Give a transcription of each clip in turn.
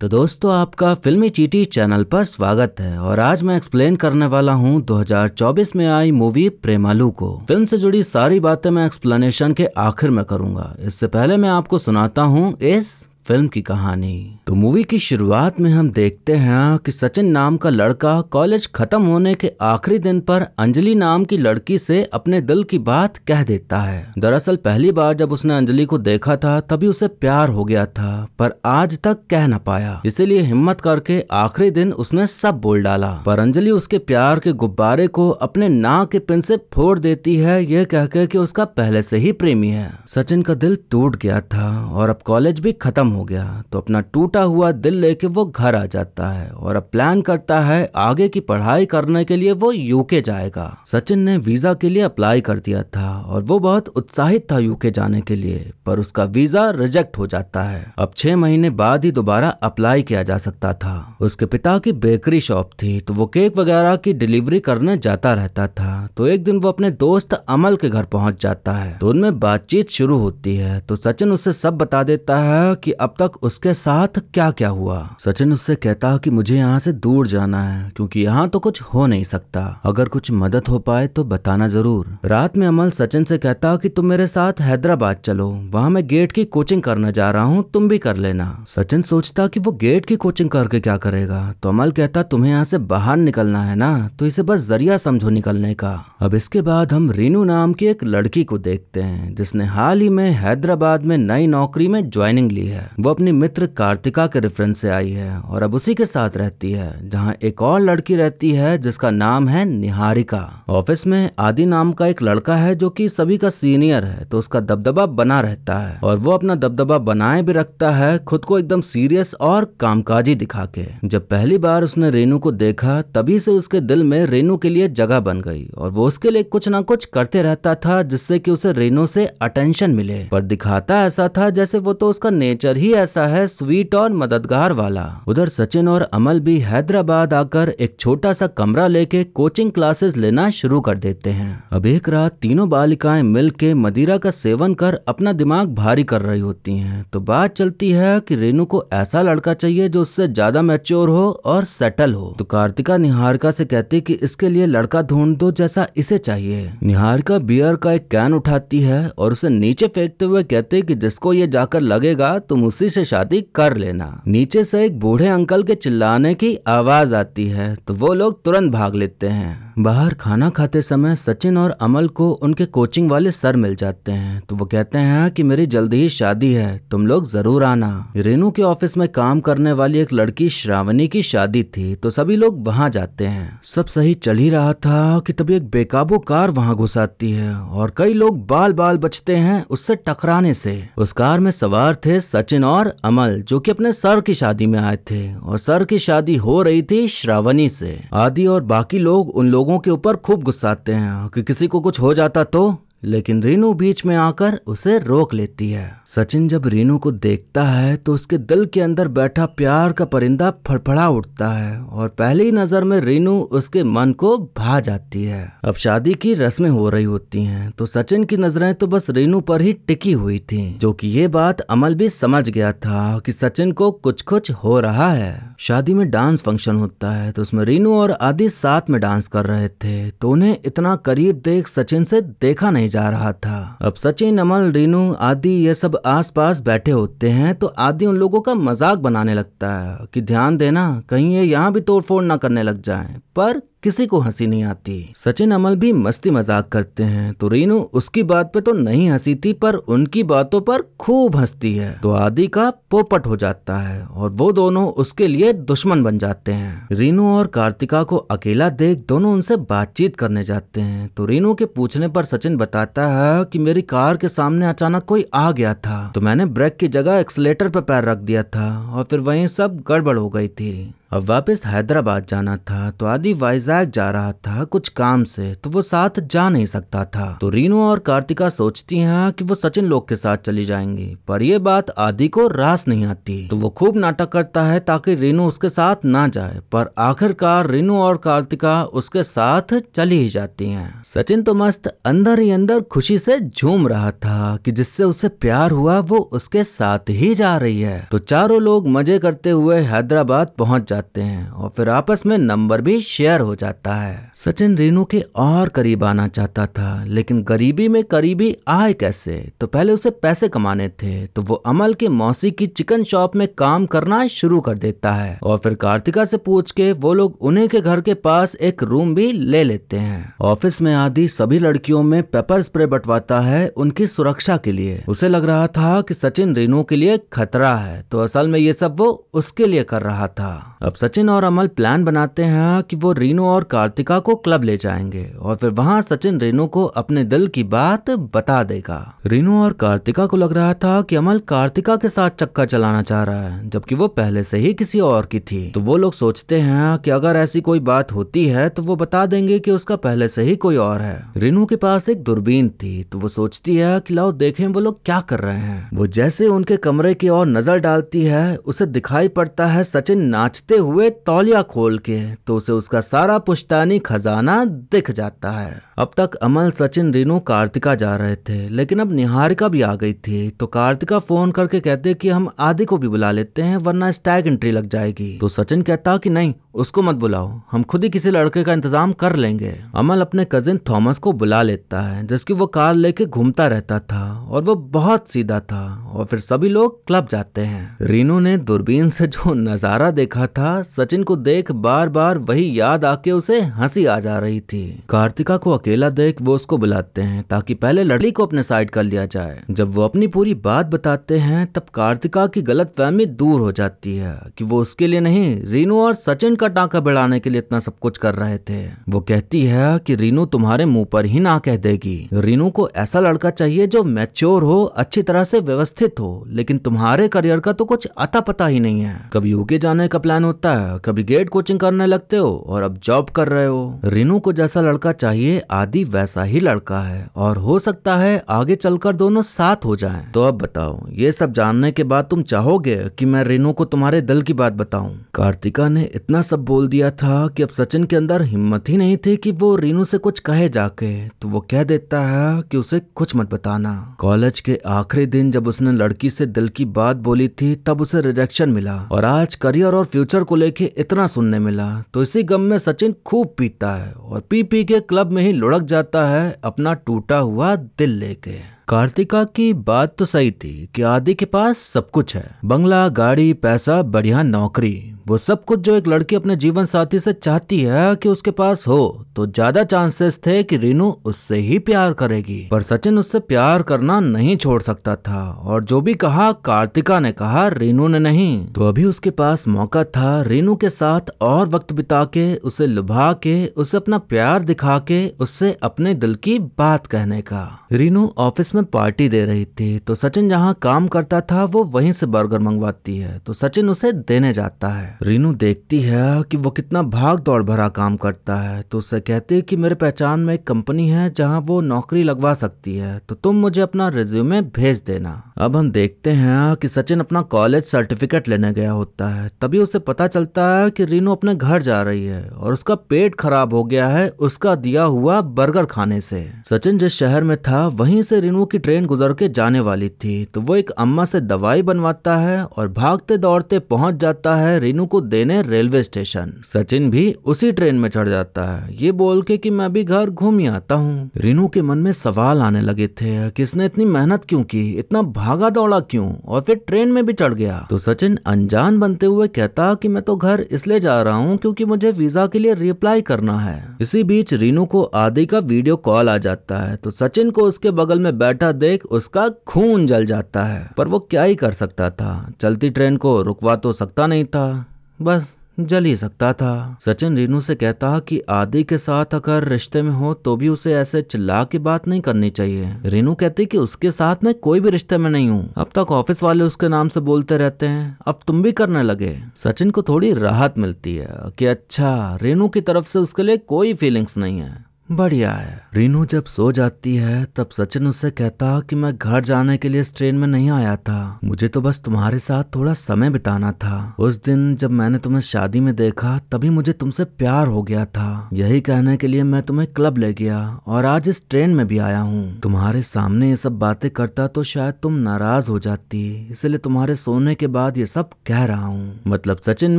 तो दोस्तों आपका फिल्मी चीटी चैनल पर स्वागत है और आज मैं एक्सप्लेन करने वाला हूं 2024 में आई मूवी प्रेमालू को। फिल्म से जुड़ी सारी बातें मैं एक्सप्लेनेशन के आखिर में करूंगा। इससे पहले मैं आपको सुनाता हूं इस फिल्म की कहानी। तो मूवी की शुरुआत में हम देखते हैं कि सचिन नाम का लड़का कॉलेज खत्म होने के आखिरी दिन पर अंजलि नाम की लड़की से अपने दिल की बात कह देता है। दरअसल पहली बार जब उसने अंजलि को देखा था तभी उसे प्यार हो गया था, पर आज तक कह न पाया। इसीलिए हिम्मत करके आखिरी दिन उसने सब बोल डाला। पर अंजलि उसके प्यार के गुब्बारे को अपने नाक के पिन से फोड़ देती है, यह कहकर कि उसका पहले से ही प्रेमी है। सचिन का दिल टूट गया था और अब कॉलेज भी खत्म हो गया, तो अपना टूटा हुआ दिल लेके वो घर आ जाता है और अब प्लान करता है आगे की पढ़ाई करने के लिए वो यूके जाएगा। सचिन ने वीजा के लिए अप्लाई कर दिया था और वो बहुत उत्साहित था यूके जाने के लिए, पर उसका वीजा रिजेक्ट हो जाता है। अब 6 महीने बाद ही दोबारा अप्लाई किया जा सकता था। उसके पिता की बेकरी शॉप थी, तो वो केक वगैरह की डिलीवरी करने जाता रहता था। तो एक दिन वो अपने दोस्त अमल के घर पहुंच जाता है, तो उनमें बातचीत शुरू होती है। तो सचिन उससे सब बता देता है कि अब तक उसके साथ क्या क्या हुआ। सचिन उससे कहता कि मुझे यहाँ से दूर जाना है क्योंकि यहाँ तो कुछ हो नहीं सकता, अगर कुछ मदद हो पाए तो बताना जरूर। रात में अमल सचिन से कहता कि तुम मेरे साथ हैदराबाद चलो, वहाँ मैं गेट की कोचिंग करने जा रहा हूँ, तुम भी कर लेना। सचिन सोचता कि वो गेट की कोचिंग करके क्या करेगा, तो अमल कहता तुम्हें यहाँ से बाहर निकलना है ना, तो इसे बस जरिया समझो निकलने का। अब इसके बाद हम रीनू नाम की एक लड़की को देखते हैं जिसने हाल ही में हैदराबाद में नई नौकरी में ज्वाइनिंग ली है। वो अपनी मित्र कार्तिका के रेफरेंस से आई है और अब उसी के साथ रहती है, जहाँ एक और लड़की रहती है जिसका नाम है निहारिका। ऑफिस में आदि नाम का एक लड़का है जो कि सभी का सीनियर है, तो उसका दबदबा बना रहता है और वो अपना दबदबा बनाए भी रखता है, खुद को एकदम सीरियस और कामकाजी दिखा के। जब पहली बार उसने रेनू को देखा तभी से उसके दिल में रेनू के लिए जगह बन गई और वो उसके लिए कुछ ना कुछ करते रहता था जिससे कि उसे रेनू से अटेंशन मिले। पर दिखाता ऐसा था जैसे वो तो उसका नेचर ही ऐसा है, स्वीट और मददगार वाला। उधर सचिन और अमल भी हैदराबाद आकर एक छोटा सा कमरा लेके कोचिंग क्लासेस लेना शुरू कर देते हैं। अब एक रात तीनों बालिकाएं मिलके मदिरा का सेवन कर अपना दिमाग भारी कर रही होती हैं। तो बात चलती है कि रेनू को ऐसा लड़का चाहिए जो उससे ज्यादा मैच्योर हो और सेटल हो। तो कार्तिका निहारिका से कहती कि इसके लिए लड़का ढूंढ दो जैसा इसे चाहिए। निहारिका बियर का एक कैन उठाती है और उसे नीचे फेंकते हुए कहते कि जिसको ये जाकर लगेगा तुम उसी से शादी कर लेना। नीचे से एक बूढ़े अंकल के चिल्लाने की आवाज आती है, तो वो लोग तुरंत भाग लेते हैं। बाहर खाना खाते समय सचिन और अमल को उनके कोचिंग वाले सर मिल जाते हैं, तो वो कहते हैं कि मेरी जल्दी ही शादी है, तुम लोग जरूर आना। रेनू के ऑफिस में काम करने वाली एक लड़की श्रावणी की शादी थी, तो सभी लोग वहां जाते हैं। सब सही चल ही रहा था कि तभी एक बेकाबू कार वहां घुस आती है और कई लोग बाल बाल बचते हैं उससे टकराने से। उस कार में सवार थे सचिन और अमल जो कि अपने सर की शादी में आए थे और सर की शादी हो रही थी श्रावणी से। आदि और बाकी लोग उन लोगों के ऊपर खूब गुस्साते हैं कि किसी को कुछ हो जाता तो, लेकिन रीनू बीच में आकर उसे रोक लेती है। सचिन जब रीनू को देखता है तो उसके दिल के अंदर बैठा प्यार का परिंदा फड़फड़ा उठता है और पहली नजर में रीनू उसके मन को भा जाती है। अब शादी की रस्में हो रही होती हैं, तो सचिन की नजरें तो बस रीनू पर ही टिकी हुई थी, जो कि ये बात अमल भी समझ गया था कि सचिन को कुछ कुछ हो रहा है। शादी में डांस फंक्शन होता है, तो उसमें रीनू और आदि साथ में डांस कर रहे थे, तो उन्हें इतना करीब देख सचिन से देखा नहीं जा रहा था। अब सचिन, अमल, रीनू आदि ये सब आसपास बैठे होते हैं, तो आदि उन लोगों का मजाक बनाने लगता है कि ध्यान देना कहीं ये यहाँ भी तोड़फोड़ ना करने लग जाएं, पर किसी को हंसी नहीं आती। सचिन अमल भी मस्ती मजाक करते हैं, तो रीनू उसकी बात पे तो नहीं हंसी थी पर उनकी बातों पर खूब हंसती है, तो आदि का पोपट हो जाता है और वो दोनों उसके लिए दुश्मन बन जाते हैं। रीनू और कार्तिका को अकेला देख दोनों उनसे बातचीत करने जाते हैं, तो रीनू के पूछने पर सचिन बताता है कि मेरी कार के सामने अचानक कोई आ गया था, तो मैंने ब्रेक की जगह एक्सीलेटर पर पैर रख दिया था और फिर वहीं सब गड़बड़ हो गई थी। अब वापस हैदराबाद जाना था तो आदि वाइजैक जा रहा था कुछ काम से, तो वो साथ जा नहीं सकता था। तो रीनू और कार्तिका सोचती हैं कि वो सचिन लोग के साथ चली जाएंगी, पर ये बात आदि को रास नहीं आती। तो वो खूब नाटक करता है ताकि रीनू उसके साथ ना जाए, पर आखिरकार रीनू और कार्तिका उसके साथ चली ही जाती हैं। सचिन तो मस्त अंदर ही अंदर खुशी से झूम रहा था कि जिससे उसे प्यार हुआ वो उसके साथ ही जा रही है। तो चारों लोग मजे करते हुए हैदराबाद पहुंच जाते हैं और फिर आपस में नंबर भी शेयर हो जाता है। सचिन रीनू के और करीब आना चाहता था, लेकिन गरीबी में करीबी आए कैसे? तो पहले उसे पैसे कमाने थे, तो वो अमल के मौसी की चिकन शॉप में काम करना शुरू कर देता है और फिर कार्तिका से पूछ के वो लोग उन्हीं के घर के पास एक रूम भी ले लेते हैं। ऑफिस में आदि सभी लड़कियों में पेपर स्प्रे बंटवाता है उनकी सुरक्षा के लिए। उसे लग रहा था कि सचिन रीनू के लिए खतरा है, तो असल में ये सब वो उसके लिए कर रहा था। अब सचिन और अमल प्लान बनाते हैं कि वो रीनू और कार्तिका को क्लब ले जाएंगे और फिर वहां सचिन रीनू को अपने दिल की बात बता देगा। रीनू और कार्तिका को लग रहा था कि अमल कार्तिका के साथ चक्कर चलाना चाह रहा है, जबकि वो पहले से ही किसी और की थी। तो वो लोग सोचते हैं कि अगर ऐसी कोई बात होती है तो वो बता देंगे कि उसका पहले से ही कोई और है। रीनू के पास एक दूरबीन थी, तो वो सोचती है कि लाओ देखें वो लोग क्या कर रहे हैं। वो जैसे उनके कमरे की ओर नजर डालती है, उसे दिखाई पड़ता है सचिन नाचते हुए तौलिया खोल के, तो उसे उसका सारा पुश्तैनी खजाना दिख जाता है। अब तक अमल, सचिन, रीनू, कार्तिका जा रहे थे, लेकिन अब निहारिका भी आ गई थी। तो कार्तिका फोन करके कहते कि हम आदि को भी बुला लेते हैं वरना स्टैग एंट्री लग जाएगी। तो सचिन कहता कि नहीं, उसको मत बुलाओ, हम खुद ही किसी लड़के का इंतजाम कर लेंगे। अमल अपने कजिन थॉमस को बुला लेता है, जिसकी वो कार लेके घूमता रहता था और वो बहुत सीधा था, और फिर सभी लोग क्लब जाते हैं। रीनू ने दूरबीन से जो नजारा देखा था, सचिन को देख बार बार वही याद आके उसे हंसी आ जा रही थी। कार्तिका को अकेला देख वो उसको बुलाते हैं ताकि पहले लड़की को अपने साइड कर लिया जाए। जब वो अपनी पूरी बात बताते हैं तब कार्तिका की गलतफहमी दूर हो जाती है कि वो उसके लिए नहीं, रीनू और सचिन का टांका बढ़ाने के लिए इतना सब कुछ कर रहे थे। वो कहती है कि रीनू तुम्हारे मुंह पर ही ना कह देगी। रीनू को ऐसा लड़का चाहिए जो मैच्योर हो, अच्छी तरह से व्यवस्थित हो, लेकिन तुम्हारे करियर का तो कुछ अता पता ही नहीं है। कभी यूके जाने का प्लान होता है, कभी गेट कोचिंग करने लगते हो और अब जॉब कर रहे हो। रीनू को जैसा लड़का चाहिए आदि वैसा ही लड़का है, और हो सकता है आगे चलकर दोनों साथ हो जाएं। तो अब बताओ, ये सब जानने के बाद तुम चाहोगे कि मैं रीनू को तुम्हारे दिल की बात बताऊं? कार्तिका ने इतना सब बोल दिया था कि अब सचिन के अंदर हिम्मत ही नहीं थी कि वो रीनू से कुछ कहे जाके। तो वो कह देता है कि उसे कुछ मत बताना। कॉलेज के आखिरी दिन जब उसने लड़की से दिल की बात बोली थी तब उसे रिजेक्शन मिला, और आज करियर और फ्यूचर को लेके इतना सुनने मिला। तो इसी गम में सचिन खूब पीता है और पी पी के क्लब में ही लुढ़क जाता है अपना टूटा हुआ दिल लेके। कार्तिका की बात तो सही थी कि आदि के पास सब कुछ है, बंगला, गाड़ी, पैसा, बढ़िया नौकरी, वो सब कुछ जो एक लड़की अपने जीवन साथी से चाहती है कि उसके पास हो। तो ज्यादा चांसेस थे कि रीनू उससे ही प्यार करेगी, पर सचिन उससे प्यार करना नहीं छोड़ सकता था, और जो भी कहा कार्तिका ने कहा, रीनू ने नहीं। तो अभी उसके पास मौका था रीनू के साथ और वक्त बिता के, उसे लुभा के, उसे अपना प्यार दिखा के, उससे अपने दिल की बात कहने का। रीनू ऑफिस में पार्टी दे रही थी, तो सचिन जहाँ काम करता था वो वहीं से बर्गर मंगवाती है, तो सचिन उसे देने जाता है। रीनू देखती है कि वो कितना भाग दौड़ भरा काम करता है, तो उससे कहती है कि मेरे पहचान में एक कंपनी है जहां वो नौकरी लगवा सकती है, तो तुम मुझे अपना रिज्यूमे भेज देना। अब हम देखते हैं कि सचिन अपना कॉलेज सर्टिफिकेट लेने गया होता है, तभी उसे पता चलता है कि रीनू अपने घर जा रही है और उसका पेट खराब हो गया है उसका दिया हुआ बर्गर खाने से। सचिन जिस शहर में था वहीं से रीनू की ट्रेन गुजर के जाने वाली थी, तो वो एक अम्मा से दवाई बनवाता है और भागते दौड़ते पहुंच जाता है रीनू को देने रेलवे स्टेशन। सचिन भी उसी ट्रेन में चढ़ जाता है, ये बोल के कि मैं भी घर घूम ही आता हूँ। रीनू के मन में सवाल आने लगे थे कि इसने इतनी मेहनत क्यों की, इतना भागा दौड़ा क्यों, और फिर ट्रेन में भी चढ़ गया। तो सचिन अनजान बनते हुए कहता कि मैं तो घर इसलिए जा रहा हूँ क्योंकि मुझे वीजा के लिए रिअप्लाई करना है। इसी बीच रीनू को आदि का वीडियो कॉल आ जाता है, तो सचिन को उसके बगल में बैठा देख उसका खून जल जाता है, पर वो क्या ही कर सकता था, चलती ट्रेन को रुकवा तो सकता नहीं था, बस जल ही सकता था। सचिन रीनू से कहता कि आदि के साथ अगर रिश्ते में हो तो भी उसे ऐसे चिल्ला के बात नहीं करनी चाहिए। रीनू कहती कि उसके साथ मैं कोई भी रिश्ते में नहीं हूँ, अब तक ऑफिस वाले उसके नाम से बोलते रहते हैं, अब तुम भी करने लगे। सचिन को थोड़ी राहत मिलती है कि अच्छा, रीनू की तरफ से उसके लिए कोई फीलिंग्स नहीं है, बढ़िया है। रीनू जब सो जाती है तब सचिन उससे कहता कि मैं घर जाने के लिए इस ट्रेन में नहीं आया था, मुझे तो बस तुम्हारे साथ थोड़ा समय बिताना था। उस दिन जब मैंने तुम्हें शादी में देखा तभी मुझे तुमसे प्यार हो गया था, यही कहने के लिए मैं तुम्हें क्लब ले गया और आज इस ट्रेन में भी आया हूँ। तुम्हारे सामने ये सब बातें करता तो शायद तुम नाराज हो जाती, इसलिए तुम्हारे सोने के बाद ये सब कह रहा हूँ। मतलब सचिन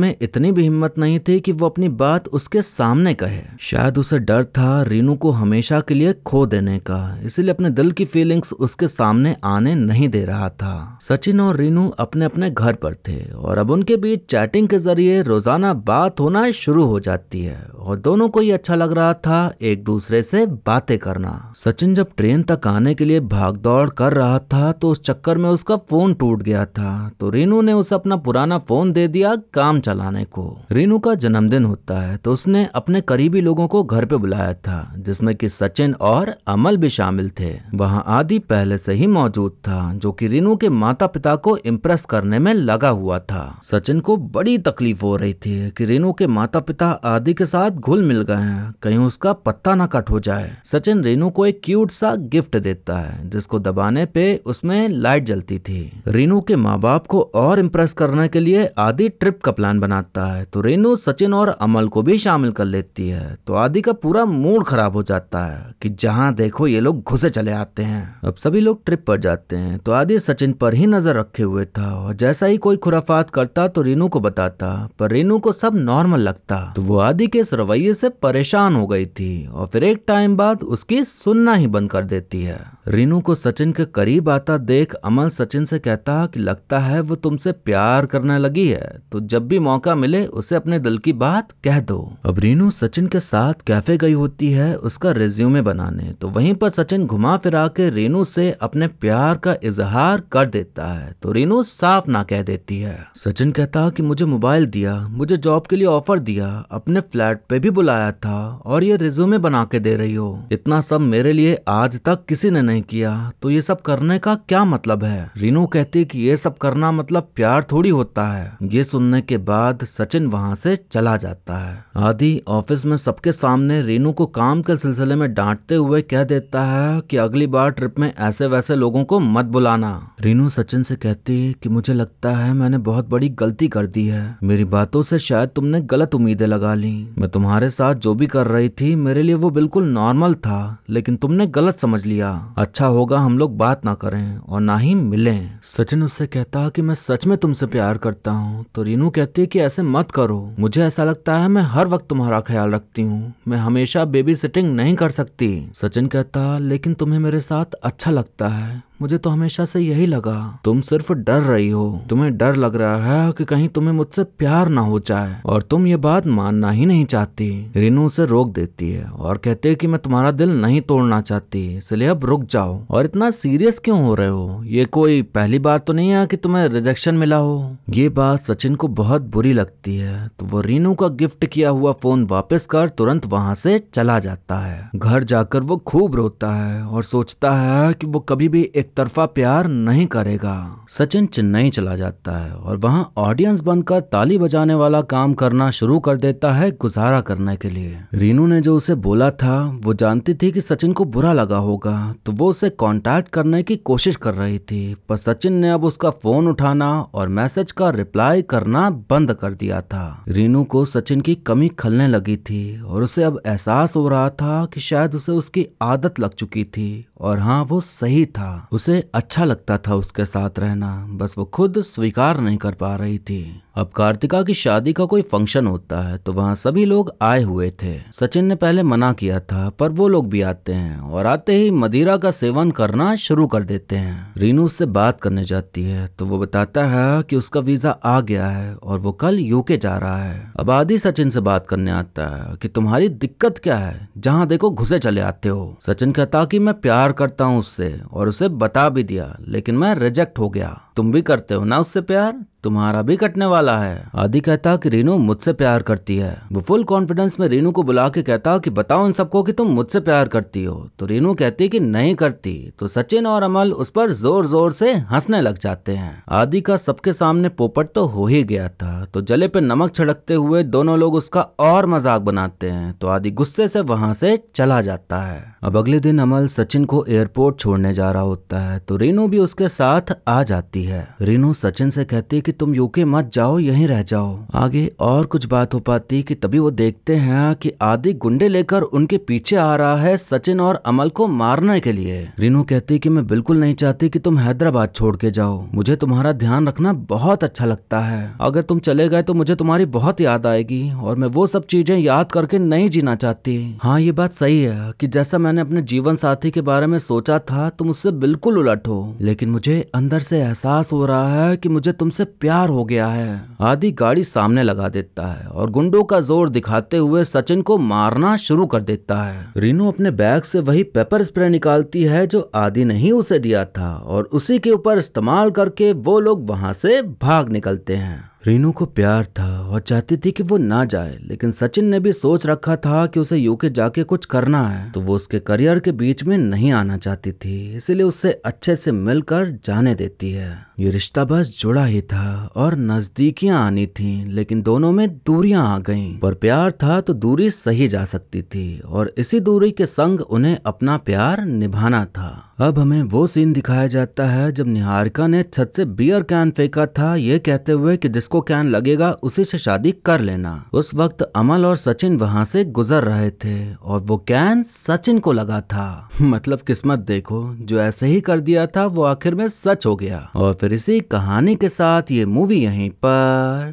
में इतनी भी हिम्मत नहीं थी कि वो अपनी बात उसके सामने कहे। शायद उसे डर था रीनू को हमेशा के लिए खो देने का, इसलिए अपने दिल की फीलिंग्स उसके सामने आने नहीं दे रहा था। सचिन और रीनू अपने अपने घर पर थे और अब उनके बीच चैटिंग के जरिए रोजाना बात होना शुरू हो जाती है और दोनों को ही अच्छा लग रहा था एक दूसरे से बातें करना। सचिन जब ट्रेन तक आने के लिए भागदौड़ कर रहा था तो उस चक्कर में उसका फोन टूट गया था, तो रीनू ने उसे अपना पुराना फोन दे दिया काम चलाने को। रीनू का जन्मदिन होता है तो उसने अपने करीबी लोगों को घर पे बुलाया था, जिसमें कि सचिन और अमल भी शामिल थे। वहां आदि पहले से ही मौजूद था, जो कि रीनू के माता पिता को इम्प्रेस करने में लगा हुआ था। सचिन को बड़ी तकलीफ हो रही थी कि रीनू के माता पिता आदि के साथ घुल मिल गए हैं, कहीं उसका पत्ता ना कट हो जाए। सचिन रीनू को एक क्यूट सा गिफ्ट देता है, जिसको दबाने पे उसमें लाइट जलती थी। रीनू के माँ बाप को और इम्प्रेस करने के लिए आदि ट्रिप का प्लान बनाता है, तो रीनू सचिन और अमल को भी शामिल कर लेती है। तो आदि का पूरा मूड खराब हो जाता है कि जहां देखो ये लोग घुसे चले आते हैं। अब सभी लोग ट्रिप पर जाते हैं तो आदि सचिन पर ही नजर रखे हुए था और जैसा ही कोई खुराफात करता तो रीनू को बताता, पर रीनू को सब नॉर्मल लगता, तो वो आदि के इस रवैये से परेशान हो गई थी और फिर एक टाइम बाद उसकी सुनना ही बंद कर देती है। रीनू को सचिन के करीब आता देख अमल सचिन से कहता कि लगता है वो तुमसे प्यार करने लगी है, तो जब भी मौका मिले उसे अपने दिल की बात कह दो। अब रीनू सचिन के साथ कैफे गई होती है उसका रिज्यूमे बनाने, तो वहीं पर सचिन घुमा फिरा के रीनू से अपने प्यार का इजहार कर देता है, तो रीनू साफ ना कह देती है। सचिन कहता कि मुझे मोबाइल दिया, मुझे जॉब के लिए ऑफर दिया, अपने फ्लैट पे भी बुलाया था और ये रिज्यूमे बना के दे रही हो, इतना सब मेरे लिए आज तक किसी ने नहीं किया, तो ये सब करने का क्या मतलब है। रीनू कहती कि ये सब करना मतलब प्यार थोड़ी होता है। ये सुनने के बाद सचिन वहां से चला जाता है। आदि ऑफिस में सबके सामने रीनू को काम के सिलसिले में डांटते हुए कह देता है कि अगली बार ट्रिप में ऐसे वैसे लोगों को मत बुलाना। रीनू सचिन से कहती कि मुझे लगता है मैंने बहुत बड़ी गलती कर दी है, मेरी बातों से शायद तुमने गलत उम्मीदें लगा ली, मैं तुम्हारे साथ जो भी कर रही थी मेरे लिए वो बिल्कुल नॉर्मल था, लेकिन तुमने गलत समझ लिया, अच्छा होगा हम लोग बात ना करें और ना ही मिलें। सचिन उससे कहता कि मैं सच में तुमसे प्यार करता हूँ, तो रीनू कहती कि ऐसे मत करो, मुझे ऐसा लगता है मैं हर वक्त तुम्हारा ख्याल रखती हूँ, मैं हमेशा बेबी सिटिंग नहीं कर सकती। सचिन कहता लेकिन तुम्हें मेरे साथ अच्छा लगता है, मुझे तो हमेशा से यही लगा, तुम सिर्फ डर रही हो, तुम्हें डर लग रहा है कि कहीं तुम्हें मुझसे प्यार ना हो जाए और तुम ये बात मानना ही नहीं चाहती। रीनू उसे रोक देती है और कहते है कि मैं तुम्हारा दिल नहीं तोड़ना चाहती, इसलिए अब रुक जाओ और इतना सीरियस क्यों हो रहे हो, ये कोई पहली बार तो नहीं है कि तुम्हें रिजेक्शन मिला हो। ये बात सचिन को बहुत बुरी लगती है, तो वो रीनू का गिफ्ट किया हुआ फोन वापस कर तुरंत वहां से चला जाता है। घर जाकर वो खूब रोता है और सोचता है कि वो कभी भी एक तरफा प्यार नहीं करेगा। सचिन चेन्नई चला जाता है और वहां ऑडियंस बनकर ताली बजाने वाला काम करना शुरू कर देता है गुजारा करने के लिए। रीनू ने जो उसे बोला था वो जानती थी कि सचिन को बुरा लगा होगा, तो वो उसे कांटेक्ट करने की कोशिश कर रही थी, पर सचिन ने अब उसका फोन उठाना और मैसेज का रिप्लाई करना बंद कर दिया था। रीनू को सचिन की कमी खलने लगी थी और उसे अब एहसास हो रहा था कि शायद उसे उसकी आदत लग चुकी थी और हाँ वो सही था, उसे अच्छा लगता था उसके साथ रहना, बस वो खुद स्वीकार नहीं कर पा रही थी। अब कार्तिका की शादी का कोई फंक्शन होता है तो वहाँ सभी लोग आए हुए थे। सचिन ने पहले मना किया था पर वो लोग भी आते हैं और आते ही मदिरा का सेवन करना शुरू कर देते हैं। रीनू उससे बात करने जाती है तो वो बताता है कि उसका वीजा आ गया है और वो कल यूके जा रहा है। अब आदि सचिन से बात करने आता है कि तुम्हारी दिक्कत क्या है, जहाँ देखो घुसे चले आते हो। सचिन कहता कि मैं प्यार करता हूँ उससे और उसे बता भी दिया, लेकिन मैं रिजेक्ट हो गया। तुम भी करते हो ना उससे प्यार, तुम्हारा भी कटने वाला है। आदि कहता कि रीनू मुझसे प्यार करती है। वो फुल कॉन्फिडेंस में रीनू को बुला के कहता कि बताओ इन सबको कि तुम मुझसे प्यार करती हो। तो रीनू कहती कि नहीं करती। तो सचिन और अमल उस पर जोर जोर से हंसने लग जाते हैं। आदि का सबके सामने पोपट तो हो ही गया था, तो जले पे नमक छिड़कते हुए दोनों लोग उसका और मजाक बनाते हैं। तो आदि गुस्से से वहां से चला जाता है। अब अगले दिन अमल सचिन को एयरपोर्ट छोड़ने जा रहा होता है, तो रीनू भी उसके साथ आ जाती है। रीनू सचिन से कहती कि तुम यूके मत जाओ, यहीं रह जाओ। आगे और कुछ बात हो पाती कि तभी वो देखते हैं कि आदि गुंडे लेकर उनके पीछे आ रहा है सचिन और अमल को मारने के लिए। रीनू कहती कि मैं बिल्कुल नहीं चाहती कि तुम हैदराबाद छोड़ के जाओ, मुझे तुम्हारा ध्यान रखना बहुत अच्छा लगता है। अगर तुम चले गए तो मुझे तुम्हारी बहुत याद आएगी और मैं वो सब चीजें याद करके नहीं जीना चाहती। हाँ ये बात सही है कि जैसा मैंने अपने जीवन साथी के बारे में सोचा था तुम उससे बिल्कुल उलट हो, लेकिन मुझे अंदर से एहसास हो रहा है कि मुझे तुमसे प्यार हो गया है। आदि गाड़ी सामने लगा देता है और गुंडों का जोर दिखाते हुए सचिन को मारना शुरू कर देता है। रीनू अपने बैग से वही पेपर स्प्रे निकालती है जो आदि ने ही उसे दिया था और उसी के ऊपर इस्तेमाल करके वो लोग वहां से भाग निकलते हैं। रीनू को प्यार था और चाहती थी कि वो ना जाए, लेकिन सचिन ने भी सोच रखा था कि उसे यूके जाके कुछ करना है, तो वो उसके करियर के बीच में नहीं आना चाहती थी, इसलिए उससे अच्छे से मिलकर जाने देती है। ये रिश्ता बस जुड़ा ही था और नजदीकियां आनी थी, लेकिन दोनों में दूरियां आ गईं। पर प्यार था तो दूरी सही जा सकती थी और इसी दूरी के संग उन्हें अपना प्यार निभाना था। अब हमें वो सीन दिखाया जाता है जब निहारिका ने छत से बियर कैन फेंका था, ये कहते हुए कि जिसको कैन लगेगा उसी से शादी कर लेना। उस वक्त अमल और सचिन वहां से गुजर रहे थे और वो कैन सचिन को लगा था। मतलब किस्मत देखो, जो ऐसे ही कर दिया था वो आखिर में सच हो गया। और फिर इसी कहानी के साथ ये मूवी यहीं पर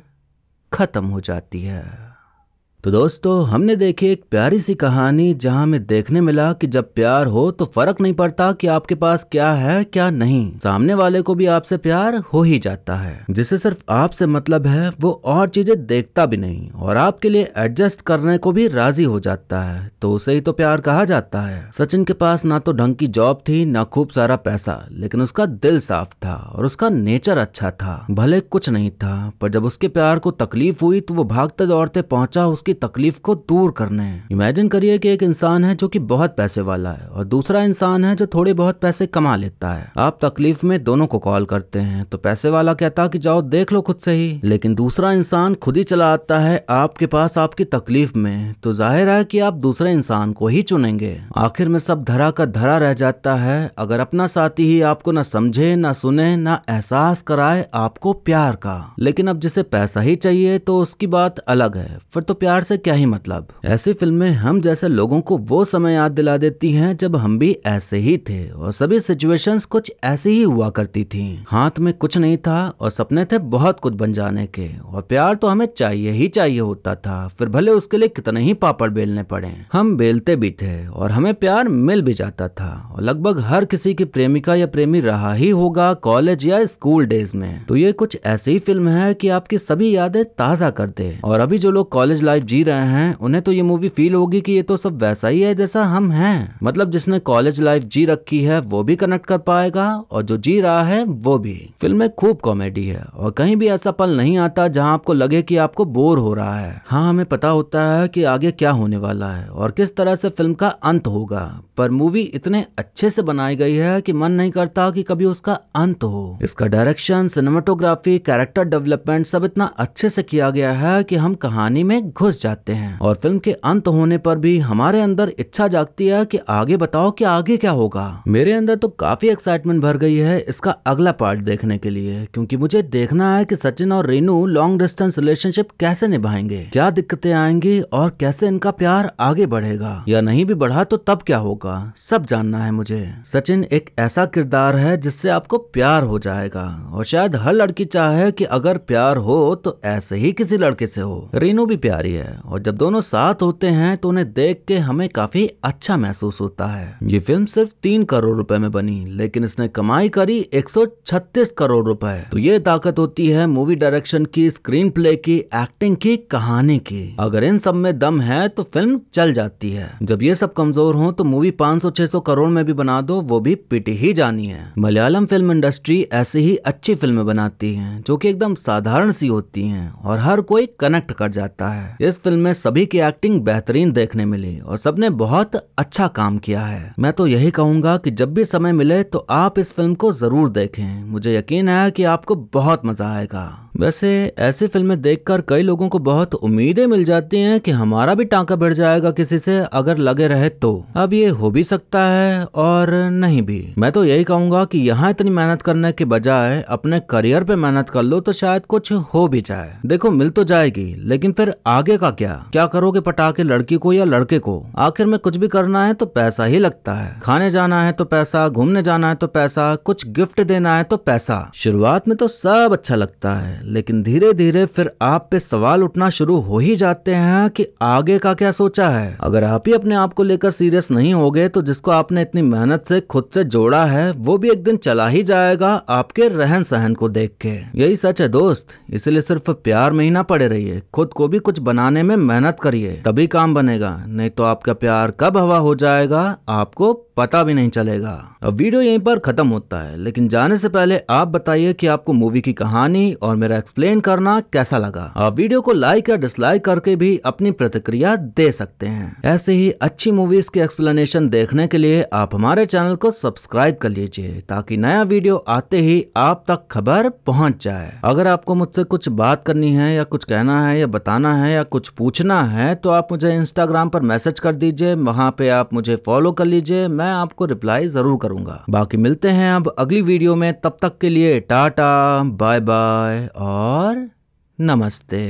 खत्म हो जाती है। तो दोस्तों हमने देखी एक प्यारी सी कहानी जहां हमें देखने मिला कि जब प्यार हो तो फर्क नहीं पड़ता कि आपके पास क्या है क्या नहीं, सामने वाले को भी आपसे प्यार हो ही जाता है। जिसे सिर्फ आपसे मतलब है वो और चीजें देखता भी नहीं और आपके लिए एडजस्ट करने को भी राजी हो जाता है, तो उसे ही तो प्यार कहा जाता है। सचिन के पास ना तो ढंग की जॉब थी ना खूब सारा पैसा, लेकिन उसका दिल साफ था और उसका नेचर अच्छा था। भले कुछ नहीं था, पर जब उसके प्यार को तकलीफ हुई तो वो भागते दौड़ते पहुंचा उसकी तकलीफ को दूर करने। इमेजिन करिए कि एक इंसान है जो कि बहुत पैसे वाला है और दूसरा इंसान है जो थोड़े बहुत पैसे कमा लेता है। आप तकलीफ में दोनों को कॉल करते हैं तो पैसे वाला कहता कि जाओ देख लो खुद से ही, लेकिन दूसरा इंसान खुद ही चला आता है आपके पास आपकी तकलीफ में, तो जाहिर है कि आप दूसरे इंसान को ही चुनेंगे। आखिर में सब धरा का धरा रह जाता है अगर अपना साथी ही आपको न समझे न सुने न एहसास कराए आपको प्यार का। लेकिन अब जिसे पैसा ही चाहिए तो उसकी बात अलग है, फिर तो प्यार से क्या ही मतलब। ऐसी फिल्में हम जैसे लोगों को वो समय याद दिला देती हैं जब हम भी ऐसे ही थे और सभी सिचुएशंस कुछ ऐसी ही हुआ करती थी। हाथ में कुछ नहीं था और सपने थे बहुत कुछ बन जाने के, और प्यार तो हमें चाहिए ही चाहिए होता था, फिर भले उसके लिए कितने ही पापड़ बेलने पड़े। हम बेलते भी थे और हमें प्यार मिल भी जाता था और लगभग हर किसी की प्रेमिका या प्रेमी रहा ही होगा कॉलेज या स्कूल डेज में। तो ये कुछ ऐसी फिल्म है कि आपकी सभी यादें ताजा कर दे। और अभी जो लोग कॉलेज लाइफ जी रहे हैं उन्हें तो ये मूवी फील होगी कि ये तो सब वैसा ही है जैसा हम हैं। मतलब जिसने कॉलेज लाइफ जी रखी है वो भी कनेक्ट कर पाएगा और जो जी रहा है वो भी। फिल्म में खूब कॉमेडी है और कहीं भी ऐसा पल नहीं आता जहां आपको लगे कि आपको बोर हो रहा है। हाँ हमें पता होता है कि आगे क्या होने वाला है और किस तरह से फिल्म का अंत होगा, पर मूवी इतने अच्छे से बनाई गई है कि मन नहीं करता कि कभी उसका अंत हो। इसका डायरेक्शन, सिनेमेटोग्राफी, कैरेक्टर डेवलपमेंट सब इतना अच्छे से किया गया है कि हम कहानी में घुस जाते हैं और फिल्म के अंत होने पर भी हमारे अंदर इच्छा जागती है कि आगे बताओ कि आगे क्या होगा। मेरे अंदर तो काफी एक्साइटमेंट भर गई है इसका अगला पार्ट देखने के लिए, क्योंकि मुझे देखना है कि सचिन और रीनू लॉन्ग डिस्टेंस रिलेशनशिप कैसे निभाएंगे, क्या दिक्कतें आएंगी और कैसे इनका प्यार आगे बढ़ेगा, या नहीं भी बढ़ा तो तब क्या होगा, सब जानना है मुझे। सचिन एक ऐसा किरदार है जिससे आपको प्यार हो जाएगा और शायद हर लड़की चाहे कि अगर प्यार हो तो ऐसे ही किसी लड़के से हो। रीनू भी प्यारी है है और जब दोनों साथ होते हैं तो उन्हें देख के हमें काफी अच्छा महसूस होता है। ये फिल्म सिर्फ 3 करोड़ रुपए में बनी, लेकिन इसने कमाई करी 136 करोड़ रुपए। तो ये ताकत होती है मूवी डायरेक्शन की, स्क्रीन प्ले की, एक्टिंग की, कहानी की। अगर इन सब में दम है तो फिल्म चल जाती है। जब ये सब कमजोर हो तो मूवी 500-600 करोड़ में भी बना दो, वो भी पिट ही जानी है। मलयालम फिल्म इंडस्ट्री ऐसे ही अच्छी फिल्में बनाती है जो कि एकदम साधारण सी होती हैं और हर कोई कनेक्ट कर जाता है। इस फिल्म में सभी की एक्टिंग बेहतरीन देखने मिली और सबने बहुत अच्छा काम किया है। मैं तो यही कहूंगा कि जब भी समय मिले तो आप इस फिल्म को जरूर देखें। मुझे यकीन है कि आपको बहुत मजा आएगा। वैसे ऐसी फिल्में देखकर कई लोगों को बहुत उम्मीदें मिल जाती हैं कि हमारा भी टांका भिड़ जाएगा किसी से अगर लगे रहे तो। अब ये हो भी सकता है और नहीं भी। मैं तो यही कहूंगा कि यहाँ इतनी मेहनत करने के बजाय अपने करियर पे मेहनत कर लो तो शायद कुछ हो भी जाए। देखो मिल तो जाएगी, लेकिन फिर आगे का क्या करोगे पटा के लड़की को या लड़के को? आखिर में कुछ भी करना है तो पैसा ही लगता है। खाने जाना है तो पैसा, घूमने जाना है तो पैसा, कुछ गिफ्ट देना है तो पैसा। शुरुआत में तो सब अच्छा लगता है, लेकिन धीरे धीरे फिर आप पे सवाल उठना शुरू हो ही जाते हैं कि आगे का क्या सोचा है। अगर आप ही अपने आप को लेकर सीरियस नहीं होगे तो जिसको आपने इतनी मेहनत से खुद से जोड़ा है वो भी एक दिन चला ही जाएगा आपके रहन सहन को देख के। यही सच है दोस्त, इसलिए सिर्फ प्यार में ही ना पड़े रहिए, खुद को भी कुछ बनाने में मेहनत करिए, तभी काम बनेगा। नहीं तो आपका प्यार कब हवा हो जाएगा आपको पता भी नहीं चलेगा। अब वीडियो यहीं पर खत्म होता है, लेकिन जाने से पहले आप बताइए कि आपको मूवी की कहानी और मेरा एक्सप्लेन करना कैसा लगा। आप वीडियो को लाइक या डिसलाइक करके भी अपनी प्रतिक्रिया दे सकते हैं। ऐसे ही अच्छी मूवीज के एक्सप्लेनेशन देखने के लिए आप हमारे चैनल को सब्सक्राइब कर लीजिए ताकि नया वीडियो आते ही आप तक खबर पहुंच जाए। अगर आपको मुझसे कुछ बात करनी है या कुछ कहना है या बताना है या कुछ पूछना है तो आप मुझे इंस्टाग्राम पर मैसेज कर दीजिए, वहां पे आप मुझे फॉलो कर लीजिए, मैं आपको रिप्लाई जरूर करूंगा। बाकी मिलते हैं अब अगली वीडियो में, तब तक के लिए टाटा, बाय बाय और नमस्ते।